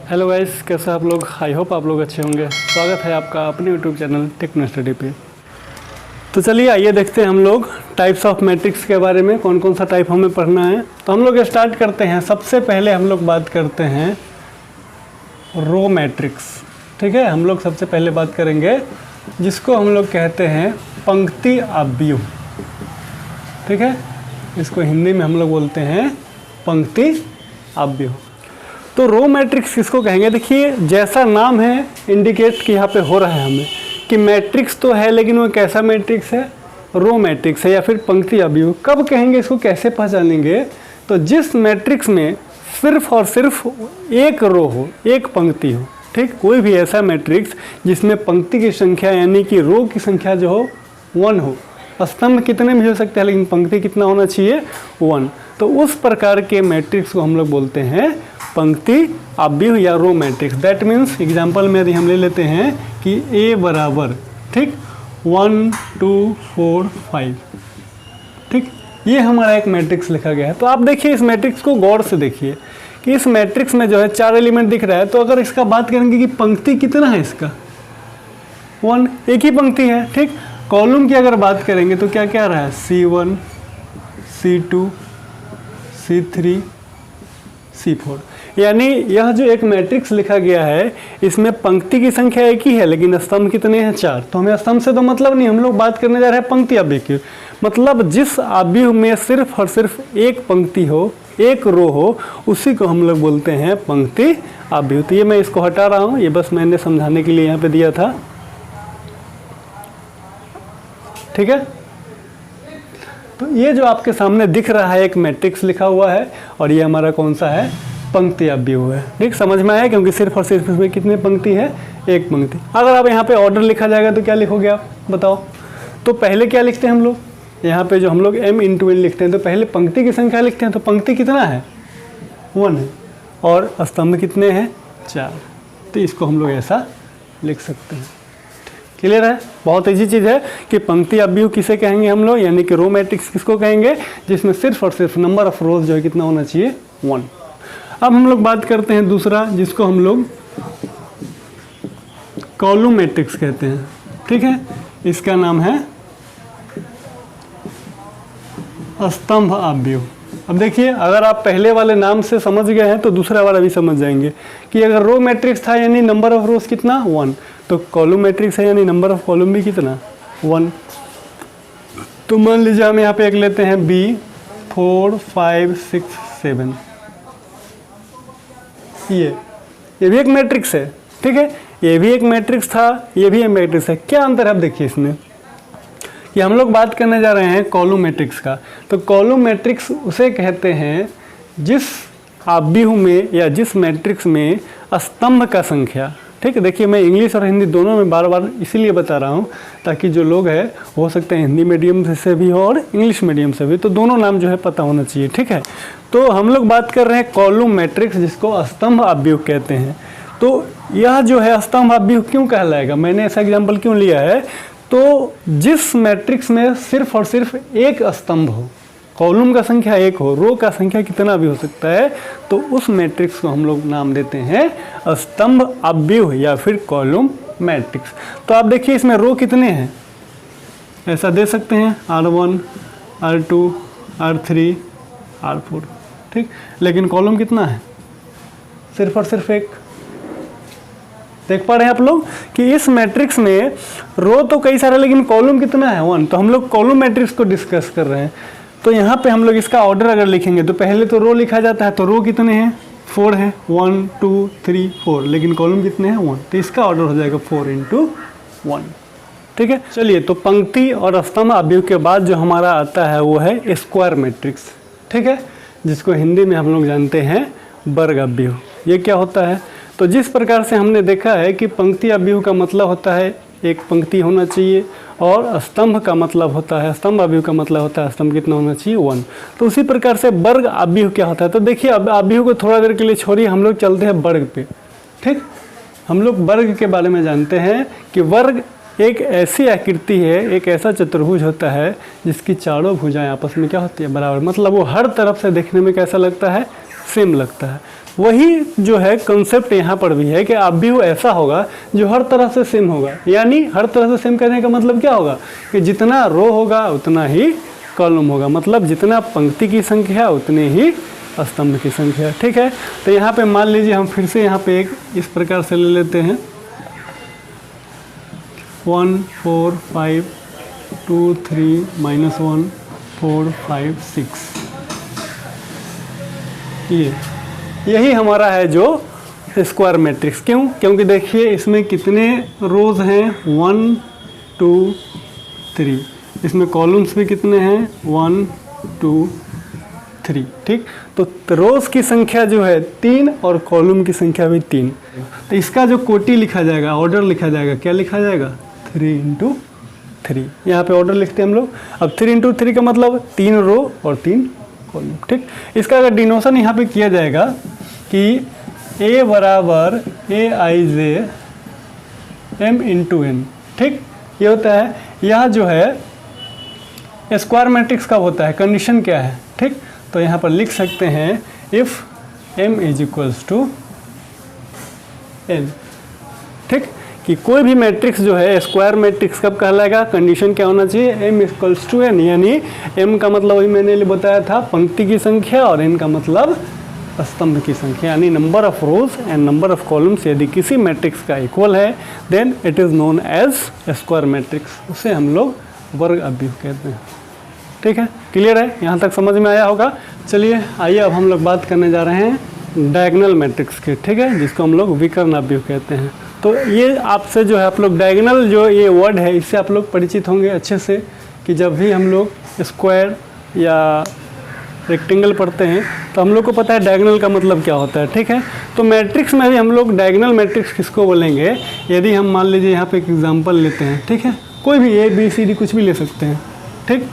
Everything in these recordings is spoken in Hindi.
हेलो गाइस, कैसे आप लोग? आई होप आप लोग अच्छे होंगे। स्वागत है आपका अपने यूट्यूब चैनल टेक्नो स्टडी पे। तो चलिए आइए देखते हैं हम लोग टाइप्स ऑफ मैट्रिक्स के बारे में, कौन कौन सा टाइप हमें पढ़ना है। तो हम लोग स्टार्ट करते हैं। सबसे पहले हम लोग बात करते हैं रो मैट्रिक्स। ठीक है, हम लोग सबसे पहले बात करेंगे जिसको हम लोग कहते हैं पंक्ति आव्यूह। ठीक है, इसको हिंदी में हम लोग बोलते हैं पंक्ति आव्यूह। तो रो मैट्रिक्स किसको कहेंगे? देखिए, जैसा नाम है इंडिकेट कि यहाँ पे हो रहा है हमें कि मैट्रिक्स तो है, लेकिन वो कैसा मैट्रिक्स है? रो मैट्रिक्स है या फिर पंक्ति आव्यूह। कब कहेंगे इसको, कैसे पहचानेंगे? तो जिस मैट्रिक्स में सिर्फ और सिर्फ एक रो हो, एक पंक्ति हो। ठीक, कोई भी ऐसा मैट्रिक्स जिसमें पंक्ति की संख्या यानी कि रो की संख्या जो हो 1 हो। स्तंभ कितने भी हो सकते हैं, लेकिन पंक्ति कितना होना चाहिए? 1। तो उस प्रकार के मैट्रिक्स को हम लोग बोलते हैं पंक्ति आव्यूह या row matrix. That means example में यदि हम ले लेते हैं कि A बराबर, ठीक, 1 2 4 5। ठीक, ये हमारा एक मैट्रिक्स लिखा गया है। तो आप देखिए इस मैट्रिक्स को गौर से देखिए कि इस मैट्रिक्स में जो है 4 एलिमेंट दिख रहा है। तो अगर इसका बात करेंगे कि पंक्ति कितना है इसका, 1, एक ही पंक्ति है। ठीक, कॉलम की अगर बात करेंगे तो क्या क्या रहा है? C1 C2 C3 C4। यानी यह जो एक मैट्रिक्स लिखा गया है इसमें पंक्ति की संख्या एक ही है, लेकिन स्तंभ कितने हैं? 4। तो हमें स्तंभ से तो मतलब नहीं, हम लोग बात करने जा रहे हैं पंक्ति आव्यूह की। मतलब जिस आव्यूह में सिर्फ और सिर्फ एक पंक्ति हो, एक रो हो, उसी को हम लोग बोलते हैं पंक्ति आव्यूह। तो ये मैं इसको हटा रहा हूँ, ये बस मैंने समझाने के लिए यहाँ पे दिया था। ठीक है, तो ये जो आपके सामने दिख रहा है एक मैट्रिक्स लिखा हुआ है, और ये हमारा कौन सा है? पंक्ति आव्यूह है। ठीक, समझ में आया? क्योंकि सिर्फ और सिर्फ इसमें कितनी पंक्ति है? एक पंक्ति। अगर आप यहाँ पे ऑर्डर लिखा जाएगा तो क्या लिखोगे आप बताओ? तो पहले क्या लिखते हैं हम लोग? यहाँ पे जो हम लोग m × n लिखते हैं तो पहले पंक्ति की संख्या लिखते हैं। तो पंक्ति कितना है? 1 है, और स्तंभ कितने हैं? 4। तो इसको हम लोग ऐसा लिख सकते हैं। क्लियर है? बहुत ईजी चीज़ है कि पंक्ति आव्यूह किसे कहेंगे हम लोग, यानी कि रो मैट्रिक्स किसको कहेंगे? जिसमें सिर्फ और सिर्फ नंबर ऑफ रोज जो है कितना होना चाहिए? 1। अब हम लोग बात करते हैं दूसरा, जिसको हम लोग कॉलम मैट्रिक्स कहते हैं। ठीक है, इसका नाम है स्तंभ आव्यूह। अब देखिए, अगर आप पहले वाले नाम से समझ गए हैं तो दूसरा वाला भी समझ जाएंगे कि अगर रो मैट्रिक्स था यानी नंबर ऑफ रोज कितना? 1। तो कॉलम मैट्रिक्स है यानी नंबर ऑफ कॉलम भी कितना? 1। तो मान लीजिए हम यहाँ पे एक लेते हैं B 4 5 6 7। ये भी एक मैट्रिक्स है। ठीक है, ये भी एक मैट्रिक्स था, ये भी एक मैट्रिक्स है। क्या अंतर है अब देखिए इसमें कि हम लोग बात करने जा रहे हैं कॉलम मैट्रिक्स का। तो कॉलम मैट्रिक्स उसे कहते हैं जिस आव्यूह में या जिस मैट्रिक्स में स्तंभ का संख्या, ठीक है, देखिए मैं इंग्लिश और हिंदी दोनों में बार बार इसीलिए बता रहा हूँ ताकि जो लोग हैं हो सकते हैं हिंदी मीडियम से भी हो और इंग्लिश मीडियम से भी, तो दोनों नाम जो है पता होना चाहिए। ठीक है, तो हम लोग बात कर रहे हैं कॉलम मैट्रिक्स जिसको स्तंभ आव्यूह कहते हैं। तो यह जो है स्तंभ आव्यूह क्यों कहलाएगा, मैंने ऐसा एग्जाम्पल क्यों लिया है? तो जिस मैट्रिक्स में सिर्फ और सिर्फ एक स्तंभ हो, कॉलम का संख्या एक हो, रो का संख्या कितना भी हो सकता है, तो उस मैट्रिक्स को हम लोग नाम देते हैं स्तंभ आव्यूह या फिर कॉलम मैट्रिक्स। तो आप देखिए इसमें रो कितने हैं, ऐसा दे सकते हैं R1 R2 R3 R4। ठीक, लेकिन कॉलम कितना है? सिर्फ और सिर्फ एक। देख पा रहे हैं आप लोग कि इस मैट्रिक्स में रो तो कई सारे, लेकिन कॉलम कितना है? 1। तो हम लोग कॉलम मैट्रिक्स को डिस्कस कर रहे हैं। तो यहाँ पे हम लोग इसका ऑर्डर अगर लिखेंगे तो पहले तो रो लिखा जाता है। तो रो कितने हैं? 4 है, 1 2 3 4, लेकिन कॉलम कितने हैं? 1। तो इसका ऑर्डर हो जाएगा 4 × 1। ठीक है, चलिए, तो पंक्ति और स्तंभ आव्यूह के बाद जो हमारा आता है वो है स्क्वायर मैट्रिक्स। ठीक है, जिसको हिंदी में हम लोग जानते हैं वर्ग आव्यूह। ये क्या होता है? तो जिस प्रकार से हमने देखा है कि पंक्ति आव्यूह का मतलब होता है एक पंक्ति होना चाहिए, और स्तंभ का मतलब होता है, स्तंभ आव्यूह का मतलब होता है स्तंभ कितना होना चाहिए? 1। तो उसी प्रकार से वर्ग आव्यूह क्या होता है? तो देखिए, अब आव्यूह को थोड़ा देर के लिए छोड़िए, हम लोग चलते हैं वर्ग पे। ठीक, हम लोग वर्ग के बारे में जानते हैं कि वर्ग एक ऐसी आकृति है, एक ऐसा चतुर्भुज होता है जिसकी चारों भुजाएं आपस में क्या होती है? बराबर। मतलब वो हर तरफ से देखने में कैसा लगता है? सेम लगता है। वही जो है कंसेप्ट यहाँ पर भी है कि अपव्यूह ऐसा होगा जो हर तरह से सेम होगा। यानी हर तरह से सेम करने का मतलब क्या होगा कि जितना रो होगा उतना ही कॉलम होगा, मतलब जितना पंक्ति की संख्या उतनी ही स्तंभ की संख्या। ठीक है, तो यहाँ पे मान लीजिए हम फिर से यहाँ पे एक इस प्रकार से ले लेते हैं 1 4 5 2 3 -1 4 5 6। यही हमारा है जो स्क्वायर मैट्रिक्स। क्यों? क्योंकि देखिए इसमें कितने रोज हैं 1 2 3, इसमें कॉलम्स भी कितने हैं 1 2 3। ठीक, तो रोज की संख्या जो है 3 और कॉलम की संख्या भी 3। तो इसका जो कोटि लिखा जाएगा, ऑर्डर लिखा जाएगा, क्या लिखा जाएगा 3 × 3। यहाँ पे ऑर्डर लिखते हैं हम लोग। अब 3 × 3 का मतलब 3 रो और 3 कॉलम। ठीक, इसका अगर डिनोशन यहाँ पे किया जाएगा कि A बराबर AIJ M × N। ठीक, ये होता है, यह जो है स्क्वायर मैट्रिक्स कब होता है, कंडीशन क्या है। ठीक, तो यहाँ पर लिख सकते हैं इफ़ M = N। ठीक, कि कोई भी मैट्रिक्स जो है स्क्वायर मैट्रिक्स कब कहलाएगा, कंडीशन क्या होना चाहिए M = N। यानी M का मतलब वही मैंने बताया था पंक्ति की संख्या और N का मतलब स्तंभ की संख्या, यानी number of rows and number of columns यदि किसी मैट्रिक्स का इक्वल है then it is known as square matrix. उसे हम लोग वर्ग अपव्यूह कहते हैं। ठीक है, क्लियर है, यहाँ तक समझ में आया होगा। चलिए आइए अब हम लोग बात करने जा रहे हैं डायगोनल मैट्रिक्स के। ठीक है, जिसको हम लोग विकर्ण अपव्यूह कहते हैं। तो ये आपसे जो है आप लोग डायगोनल जो ये वर्ड है इससे आप लोग परिचित होंगे अच्छे से, कि जब भी हम लोग स्क्वायर या रेक्टेंगल पढ़ते हैं तो हम लोग को पता है डायगोनल का मतलब क्या होता है। ठीक है, तो मैट्रिक्स में भी हम लोग डायगोनल मैट्रिक्स किसको बोलेंगे, यदि हम मान लीजिए यहाँ पे एक एग्जांपल लेते हैं। ठीक है, कोई भी ABCD कुछ भी ले सकते हैं। ठीक,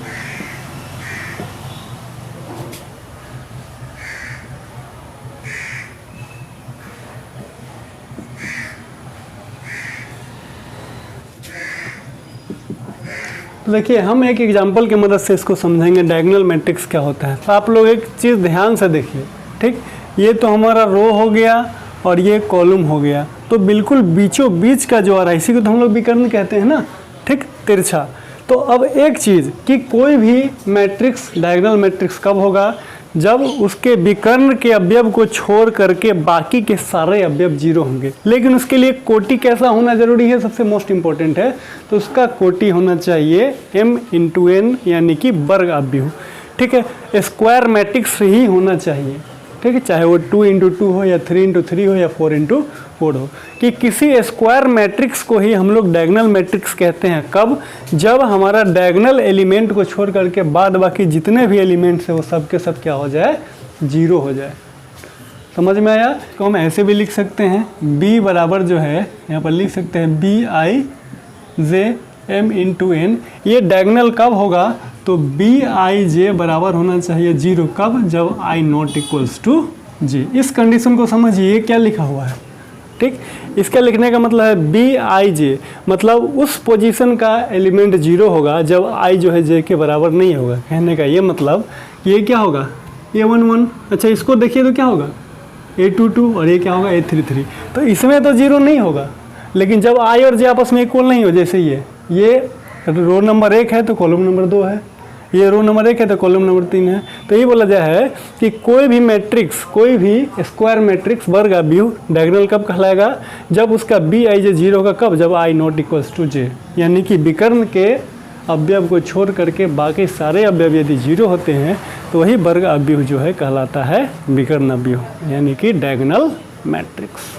तो देखिए हम एक एग्जांपल की मदद से इसको समझेंगे डायगोनल मैट्रिक्स क्या होता है। तो आप लोग एक चीज़ ध्यान से देखिए। ठीक, ये तो हमारा रो हो गया और ये कॉलम हो गया, तो बिल्कुल बीचों बीच का जो आ रहा है इसी को तो हम लोग विकर्ण कहते हैं ना। ठीक, तिरछा। तो अब एक चीज़ कि कोई भी मैट्रिक्स डायगोनल मैट्रिक्स कब होगा, जब उसके विकर्ण के अवयव को छोड़ करके बाकी के सारे अवयव 0 होंगे। लेकिन उसके लिए कोटि कैसा होना जरूरी है, सबसे मोस्ट इंपॉर्टेंट है, तो उसका कोटि होना चाहिए M × N, यानी कि वर्ग अपव्यूह। ठीक है, स्क्वायर मैट्रिक्स ही होना चाहिए। ठीक है, चाहे वो 2 × 2 हो या 3 × 3 हो या 4 × 4 हो, कि किसी स्क्वायर मैट्रिक्स को ही हम लोग डायगोनल मैट्रिक्स कहते हैं। कब? जब हमारा डायगोनल एलिमेंट को छोड़ करके बाद बाकी जितने भी एलिमेंट्स हैं वो सब के सब क्या हो जाए, 0 हो जाए। समझ में आया? तो हम ऐसे भी लिख सकते हैं B बराबर जो है यहाँ पर लिख सकते हैं BIJ M × N। ये डायगोनल कब होगा, तो BIJ बराबर होना चाहिए 0। कब? जब I ≠ J। इस कंडीशन को समझिए क्या लिखा हुआ है। ठीक, इसका लिखने का मतलब है BIJ मतलब उस पोजीशन का एलिमेंट 0 होगा जब I जो है J के बराबर नहीं होगा। कहने का ये मतलब ये क्या होगा, A11। अच्छा, इसको देखिए तो क्या होगा A22 और ये क्या होगा A33। तो इसमें तो 0 नहीं होगा, लेकिन जब I और J आपस में इक्वल नहीं हो, जैसे ये रो नंबर 1 है तो कॉलम नंबर 2 है, ये रो नंबर 1 है तो कॉलम नंबर 3 है। तो ये बोला जाए है कि कोई भी मैट्रिक्स, कोई भी स्क्वायर मैट्रिक्स वर्ग अपव्यूह डायगोनल कब कहलाएगा, जब उसका BIJ 0 होगा। कब? जब I ≠ J, यानी कि विकर्ण के अवयव को छोड़ करके बाकी सारे अवयव यदि 0 होते हैं तो वही वर्ग अपव्यूह जो है कहलाता है विकर्ण अपव्यूह, यानी कि डायगोनल मैट्रिक्स।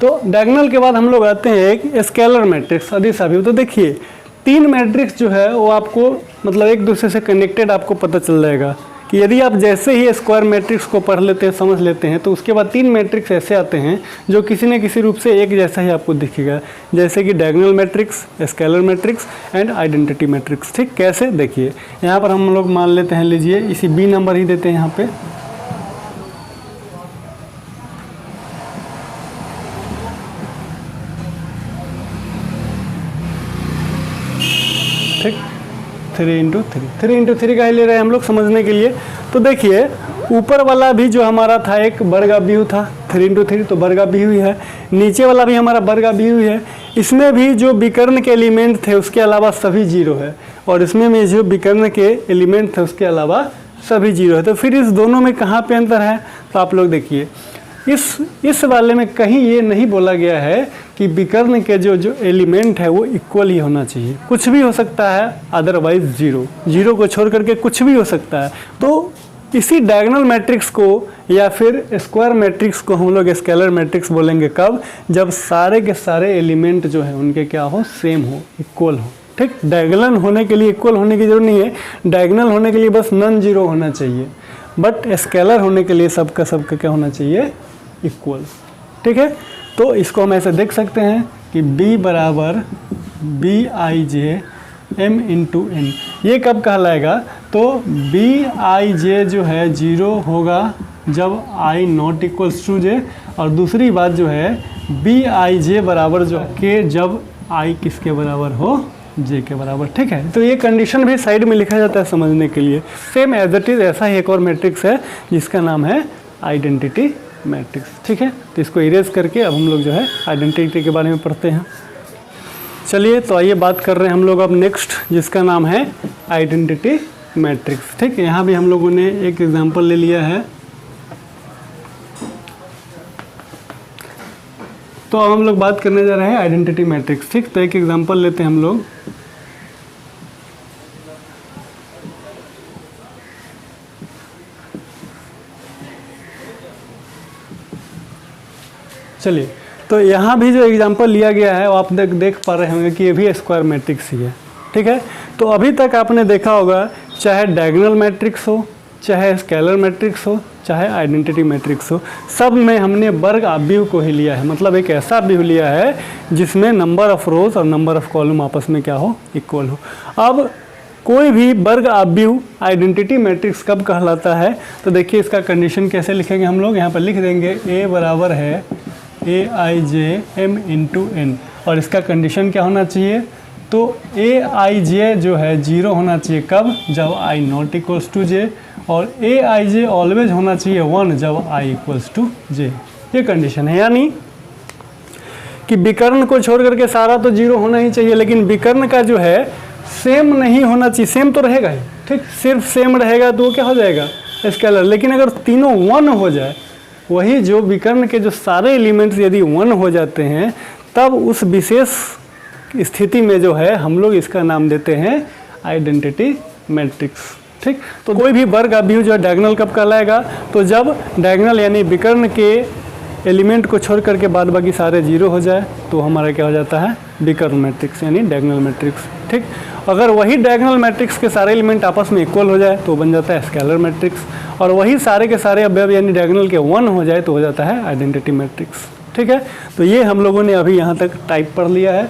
तो डायगोनल के बाद हम लोग आते हैं एक स्केलर मैट्रिक्स, अदिश अपव्यूह। तो देखिए 3 मैट्रिक्स जो है वो आपको मतलब एक दूसरे से कनेक्टेड आपको पता चल जाएगा कि यदि आप जैसे ही स्क्वायर मैट्रिक्स को पढ़ लेते हैं, समझ लेते हैं, तो उसके बाद 3 मैट्रिक्स ऐसे आते हैं जो किसी न किसी रूप से एक जैसा ही आपको दिखेगा, जैसे कि diagonal matrix, scalar matrix and identity matrix. ठीक, कैसे? देखिए यहाँ पर हम लोग मान लेते हैं, लीजिए इसी B नंबर ही देते हैं यहाँ पे। ठीक, 3 × 3 का ही ले रहे हैं हम लोग समझने के लिए। तो देखिए ऊपर वाला भी जो हमारा था एक वर्ग अवयव था 3 × 3 तो वर्ग अवयव ही है, नीचे वाला भी हमारा वर्ग अवयव है। इसमें भी जो विकर्ण के एलिमेंट थे उसके अलावा सभी जीरो है, और इसमें भी जो विकर्ण के एलिमेंट थे उसके अलावा सभी जीरो है। तो फिर इस दोनों में कहाँ पे अंतर है, तो आप लोग देखिए इस वाले में कहीं ये नहीं बोला गया है कि विकर्ण के जो एलिमेंट है वो इक्वल ही होना चाहिए। कुछ भी हो सकता है, अदरवाइज जीरो को छोड़ करके कुछ भी हो सकता है। तो इसी डायगोनल मैट्रिक्स को या फिर स्क्वायर मैट्रिक्स को हम लोग स्केलर मैट्रिक्स बोलेंगे कब, जब सारे के सारे एलिमेंट जो है उनके क्या हो, सेम हो, इक्वल हो। ठीक, डायगोनल होने के लिए इक्वल होने की जरूरत नहीं है, डायगोनल होने के लिए बस नॉन जीरो होना चाहिए, बट स्केलर होने के लिए सबका क्या होना चाहिए, इक्वल। ठीक है, तो इसको हम ऐसे देख सकते हैं कि b बराबर bij m × n, ये कब कहलाएगा, तो bij जो है 0 होगा जब i not equals to j, और दूसरी बात जो है bij बराबर जो k जब i किसके बराबर हो, j के बराबर। ठीक है, तो ये कंडीशन भी साइड में लिखा जाता है समझने के लिए। सेम एज इट इज़ ऐसा ही एक और मैट्रिक्स है जिसका नाम है आइडेंटिटी मैट्रिक्स। ठीक है, तो इसको इरेज करके अब हम लोग जो है आइडेंटिटी के बारे में पढ़ते हैं। चलिए, तो आइए बात कर रहे हैं हम लोग अब नेक्स्ट, जिसका नाम है आइडेंटिटी मैट्रिक्स। ठीक है, यहाँ भी हम लोगों ने एक एग्जांपल ले लिया है। तो अब हम लोग बात करने जा रहे हैं आइडेंटिटी मैट्रिक्स। ठीक, तो एक एग्जांपल लेते हैं हम लोग। चलिए, तो यहाँ भी जो एग्जांपल लिया गया है वो आप देख पा रहे होंगे कि ये भी स्क्वायर मैट्रिक्स ही है। ठीक है, तो अभी तक आपने देखा होगा चाहे डायगोनल मैट्रिक्स हो, चाहे स्केलर मैट्रिक्स हो, चाहे आइडेंटिटी मैट्रिक्स हो, सब में हमने वर्ग अवयव को ही लिया है। मतलब एक ऐसा अवयव लिया है जिसमें नंबर ऑफ रोज और नंबर ऑफ कॉलम आपस में क्या हो, इक्वल हो। अब कोई भी वर्ग अवयव आइडेंटिटी मैट्रिक्स कब कहलाता है, तो देखिए इसका कंडीशन कैसे लिखेंगे हम लोग। यहाँ पर लिख देंगे a बराबर है aij m × n, और इसका कंडीशन क्या होना चाहिए, तो aij जो है 0 होना चाहिए कब, जब i not equals to j, और aij ऑलवेज होना चाहिए 1 जब i इक्वल्स टू j। ये कंडीशन है, यानी कि विकर्ण को छोड़ करके सारा तो 0 होना ही चाहिए, लेकिन विकर्ण का जो है सेम नहीं होना चाहिए। सेम तो रहेगा ही, ठीक, सिर्फ सेम रहेगा तो वो क्या हो जाएगा, स्केलर। लेकिन अगर तीनों 1 हो जाए, वही जो विकर्ण के जो सारे एलिमेंट्स यदि 1 हो जाते हैं, तब उस विशेष स्थिति में जो है हम लोग इसका नाम देते हैं आइडेंटिटी मैट्रिक्स। ठीक, तो कोई भी वर्ग अवयव जो डायगोनल कब कहलाएगा, तो जब डायगोनल यानी विकर्ण के एलिमेंट को छोड़ करके बाद बाकी सारे 0 हो जाए, तो हमारा क्या हो जाता है, विकर्ण मैट्रिक्स यानी डायगोनल मैट्रिक्स। ठीक, अगर वही डायगोनल मैट्रिक्स के सारे एलिमेंट आपस में इक्वल हो जाए तो बन जाता है स्केलर मैट्रिक्स, और वही सारे के सारे अवयव यानी डायगोनल के 1 हो जाए तो हो जाता है आइडेंटिटी मैट्रिक्स। ठीक है, तो ये हम लोगों ने अभी यहाँ तक टाइप पढ़ लिया है।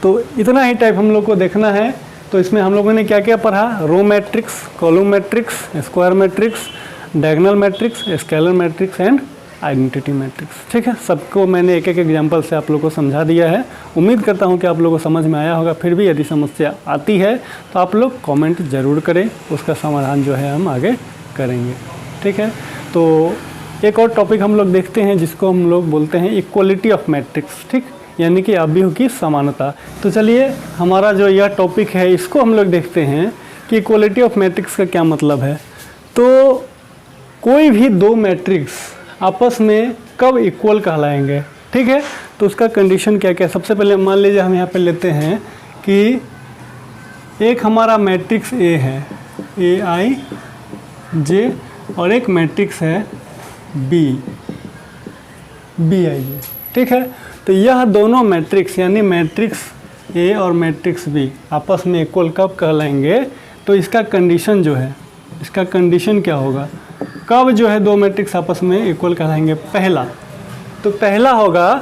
तो इतना ही टाइप हम लोग को देखना है। तो इसमें हम लोगों ने क्या क्या पढ़ा, row matrix, column matrix, square matrix, diagonal matrix, scalar matrix and identity matrix. ठीक है, सबको मैंने एक एक एग्जांपल से आप लोगों को समझा दिया है। उम्मीद करता हूं कि आप लोगों को समझ में आया होगा। फिर भी यदि समस्या आती है तो आप लोग कमेंट ज़रूर करें, उसका समाधान जो है हम आगे करेंगे। ठीक है, तो एक और टॉपिक हम लोग देखते हैं जिसको हम लोग बोलते हैं इक्वलिटी ऑफ मैट्रिक्स। ठीक, यानी कि अवयव की समानता। तो चलिए, हमारा जो यह टॉपिक है इसको हम लोग देखते हैं कि इक्वलिटी ऑफ मैट्रिक्स का क्या मतलब है। तो कोई भी दो मैट्रिक्स आपस में कब इक्वल कहलाएंगे। ठीक है, तो उसका कंडीशन क्या क्या। सबसे पहले मान लीजिए हम यहाँ पे लेते हैं कि एक हमारा मैट्रिक्स ए है, ए आई जे, और एक मैट्रिक्स है बी, बी आई जे। ठीक है, तो यह दोनों मैट्रिक्स यानी मैट्रिक्स ए और मैट्रिक्स बी आपस में इक्वल कब कहलाएंगे, तो इसका कंडीशन जो है, इसका कंडीशन क्या होगा, कब जो है दो मैट्रिक्स आपस में इक्वल कहलाएंगे। पहला, तो पहला होगा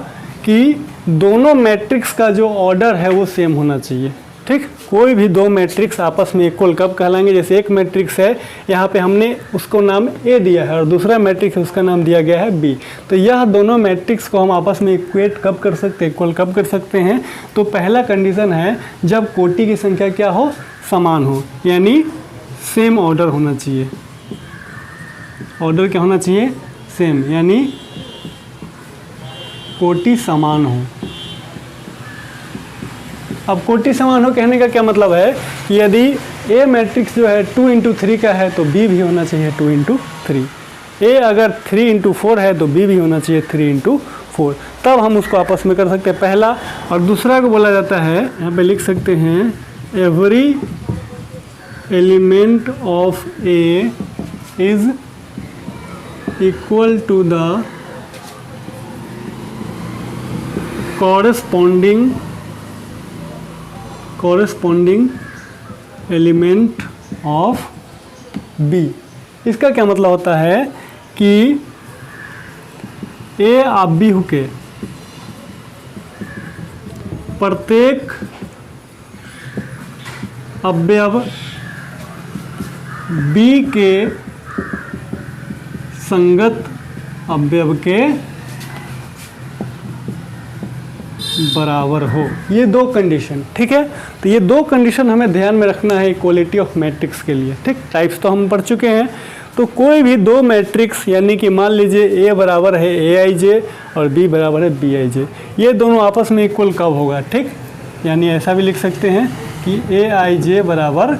कि दोनों मैट्रिक्स का जो ऑर्डर है वो सेम होना चाहिए। ठीक, कोई भी दो मैट्रिक्स आपस में इक्वल कब कहलाएंगे, जैसे एक मैट्रिक्स है, यहाँ पे हमने उसको नाम ए दिया है और दूसरा मैट्रिक्स है उसका नाम दिया गया है बी। तो यह दोनों मैट्रिक्स को हम आपस में इक्वेट कब कर सकते हैं, इक्वल कब कर सकते हैं, तो पहला कंडीशन है जब कोटि की संख्या क्या हो, समान हो, यानी सेम ऑर्डर होना चाहिए। ऑर्डर क्या होना चाहिए, सेम, यानी कोटि समान हो। अब कोटि समान हो कहने का क्या मतलब है कि यदि ए मैट्रिक्स जो है 2 इंटू 3 का है तो बी भी होना चाहिए 2 इंटू 3। ए अगर 3 इंटू 4 है तो बी भी होना चाहिए 3 इंटू 4, तब हम उसको आपस में कर सकते हैं पहला। और दूसरा को बोला जाता है, यहाँ पे लिख सकते हैं, every element of A is equal to the corresponding element of B. इसका क्या मतलब होता है कि ए आप बी के प्रत्येक अवयव बी के संगत अवयव के बराबर हो। ये दो कंडीशन, ठीक है। तो ये दो कंडीशन हमें ध्यान में रखना है इक्वलिटी ऑफ मैट्रिक्स के लिए, ठीक। टाइप्स तो हम पढ़ चुके हैं। तो कोई भी दो मैट्रिक्स, यानी कि मान लीजिए ए बराबर है ए आई जे और बी बराबर है बी आई जे, ये दोनों आपस में इक्वल कब होगा, ठीक। यानी ऐसा भी लिख सकते हैं कि ए आई जे बराबर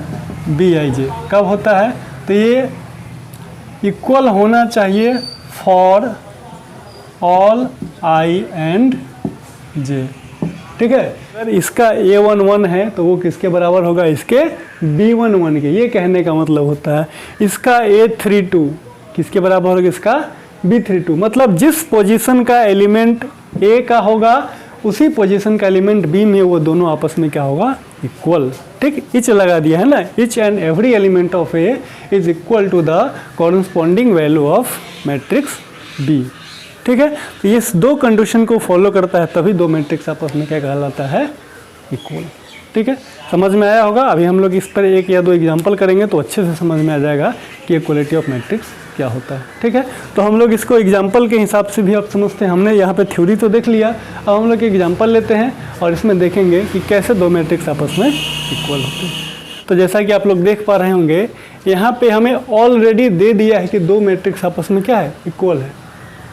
बी आई जे कब होता है, तो ये इक्वल होना चाहिए फॉर ऑल आई एंड जे, ठीक है। अगर इसका A11 है तो वो किसके बराबर होगा, इसके B11 के। ये कहने का मतलब होता है इसका A32 किसके बराबर होगा, इसका B32। मतलब जिस पोजीशन का एलिमेंट A का होगा उसी पोजीशन का एलिमेंट B में वो दोनों आपस में क्या होगा, इक्वल, ठीक। इच लगा दिया है ना, each and every element of A is equal to the corresponding value of matrix B, ठीक है। तो ये दो कंडीशन को फॉलो करता है तभी दो मैट्रिक्स आपस में क्या कहलाता है, इक्वल, ठीक है। समझ में आया होगा। अभी हम लोग इस पर एक या दो एग्जांपल करेंगे तो अच्छे से समझ में आ जाएगा कि इक्वलिटी ऑफ मैट्रिक्स क्या होता है, ठीक है। तो हम लोग इसको एग्जांपल के हिसाब से भी अब समझते हैं। हमने यहाँ पे थ्योरी तो देख लिया, अब हम लोग एग्जांपल लेते हैं और इसमें देखेंगे कि कैसे दो मैट्रिक्स आपस में इक्वल होते हैं। तो जैसा कि आप लोग देख पा रहे होंगे, यहाँ पे हमें ऑलरेडी दे दिया है कि दो मैट्रिक्स आपस में क्या है, इक्वल है।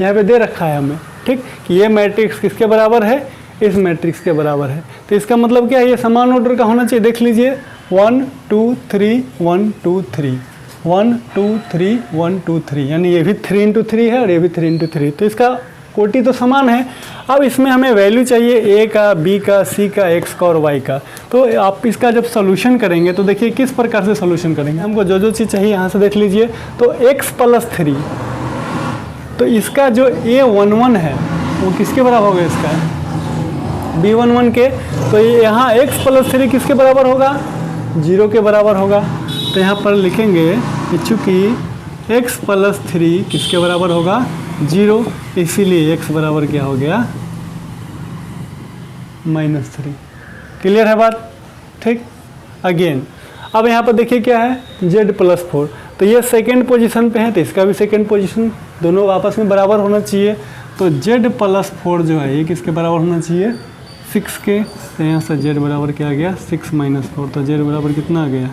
यहाँ पे दे रखा है हमें, ठीक, कि ये मैट्रिक्स किसके बराबर है, इस मैट्रिक्स के बराबर है। तो इसका मतलब क्या है, ये समान ऑर्डर का होना चाहिए। देख लीजिए 1 2 3 1 2 3 1 2 3 1 2 3, यानी ये भी 3 इंटू 3 है और ये भी 3 इंटू 3, तो इसका कोटि तो समान है। अब इसमें हमें वैल्यू चाहिए ए का, बी का, सी का, एक्स का और वाई का। तो आप इसका जब सोल्यूशन करेंगे तो देखिए किस प्रकार से सोल्यूशन करेंगे। हमको जो जो चीज़ चाहिए यहाँ से देख लीजिए। तो x + 3, तो इसका जो A11 है वो किसके बराबर होगा, इसका B11 के। तो यहाँ x + 3 किसके बराबर होगा, 0 के बराबर होगा। तो यहाँ पर लिखेंगे कि चूँकि x + 3 किसके बराबर होगा, 0, इसीलिए x बराबर क्या हो गया, -3। क्लियर है बात, ठीक। अगेन अब यहाँ पर देखिए क्या है, z + 4, तो ये सेकेंड पोजीशन पे है तो इसका भी सेकेंड पोजीशन, दोनों आपस में बराबर होना चाहिए। तो z + 4 जो है ये किसके बराबर होना चाहिए, 6 के। तो यहाँ से z बराबर क्या आ गया, 6 - 4, तो z बराबर कितना आ गया,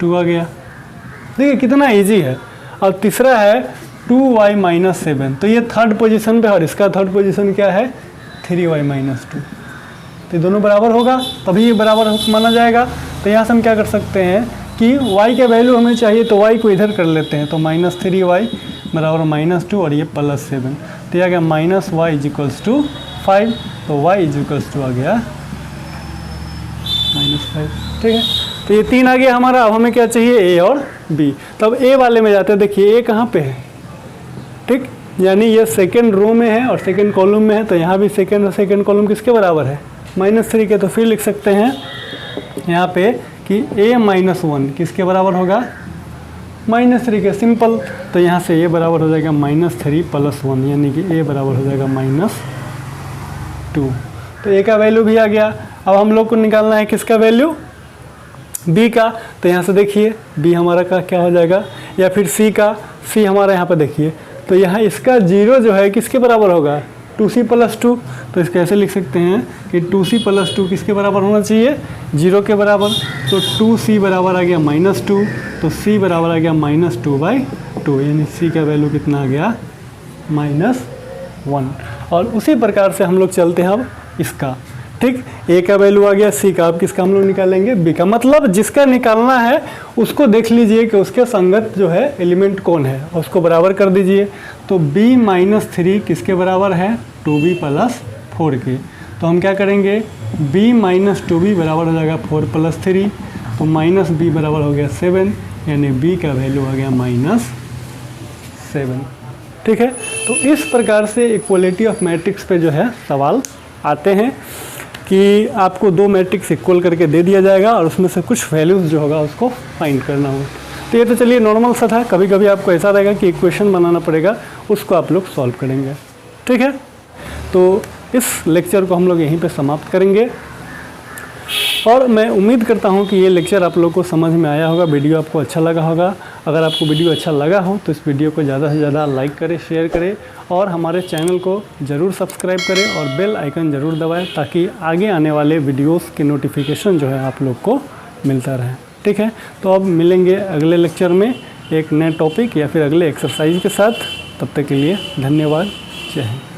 2 आ गया। देखिए कितना इजी है। और तीसरा है 2y - 7, तो ये थर्ड पोजीशन पे और इसका थर्ड पोजीशन क्या है, 3y - 2। तो ये दोनों बराबर होगा तभी ये बराबर माना जाएगा। तो यहाँ से हम क्या कर सकते हैं कि y का वैल्यू हमें चाहिए तो y को इधर कर लेते हैं। तो -3y बराबर -2 और ये +7, तो यह आ गया -y = 5, तो y = आ गया -5, ठीक है। तो ये 3 आ गया हमारा। अब हमें क्या चाहिए, a और b। तब a वाले में जाते हैं। देखिए a कहाँ पे है, ठीक, यानी ये सेकेंड रो में है और सेकेंड कॉलम में है। तो यहाँ भी सेकेंड और सेकेंड कॉलम किसके बराबर है, -3 के। तो फिर लिख सकते हैं यहाँ पे कि a - 1 किसके बराबर होगा, -3 के, सिंपल। तो यहाँ से a बराबर हो जाएगा -3 + 1, यानी कि a बराबर हो जाएगा -2। तो a का वैल्यू भी आ गया। अब हम लोग को निकालना है किसका वैल्यू, b का। तो यहाँ से देखिए b हमारा का क्या हो जाएगा, या फिर c का, c हमारा यहाँ पर देखिए। तो यहाँ इसका 0 जो है किसके बराबर होगा, 2c + 2। तो इसको ऐसे लिख सकते हैं कि 2c + 2 किसके बराबर होना चाहिए, 0 के बराबर। तो 2c बराबर आ गया -2, तो c बराबर आ गया -2/2। 2, यानी सी का वैल्यू कितना आ गया -1। और उसी प्रकार से हम लोग चलते हैं अब इसका, ठीक। ए का वैल्यू आ गया, सी का, अब किसका हम लोग निकालेंगे, बी का। मतलब जिसका निकालना है उसको देख लीजिए कि उसके संगत जो है एलिमेंट कौन है, और उसको बराबर कर दीजिए। तो b - 3 किसके बराबर है, 2b + 4 के। तो हम क्या करेंगे, b - 2b बराबर हो जाएगा 4 + 3, तो -b बराबर हो गया 7, यानी b का वैल्यू आ गया -7, ठीक है। तो इस प्रकार से इक्वलिटी ऑफ मैट्रिक्स पे जो है सवाल आते हैं कि आपको दो मैट्रिक्स इक्वल करके दे दिया जाएगा और उसमें से कुछ वैल्यूज़ जो होगा उसको फाइंड करना होगा। तो ये तो चलिए नॉर्मल सा था, कभी कभी आपको ऐसा रहेगा कि इक्वेशन बनाना पड़ेगा, उसको आप लोग सॉल्व करेंगे, ठीक है। तो इस लेक्चर को हम लोग यहीं पे समाप्त करेंगे और मैं उम्मीद करता हूँ कि ये लेक्चर आप लोग को समझ में आया होगा, वीडियो आपको अच्छा लगा होगा। अगर आपको वीडियो अच्छा लगा हो तो इस वीडियो को ज़्यादा से ज़्यादा लाइक करें, शेयर करें और हमारे चैनल को ज़रूर सब्सक्राइब करें और बेल आइकन ज़रूर दबाएं, ताकि आगे आने वाले वीडियोस के नोटिफिकेशन जो है आप लोग को मिलता रहे, ठीक है। तो अब मिलेंगे अगले लेक्चर में एक नए टॉपिक या फिर अगले एक्सरसाइज के साथ। तब तक के लिए धन्यवाद, जय हिंद।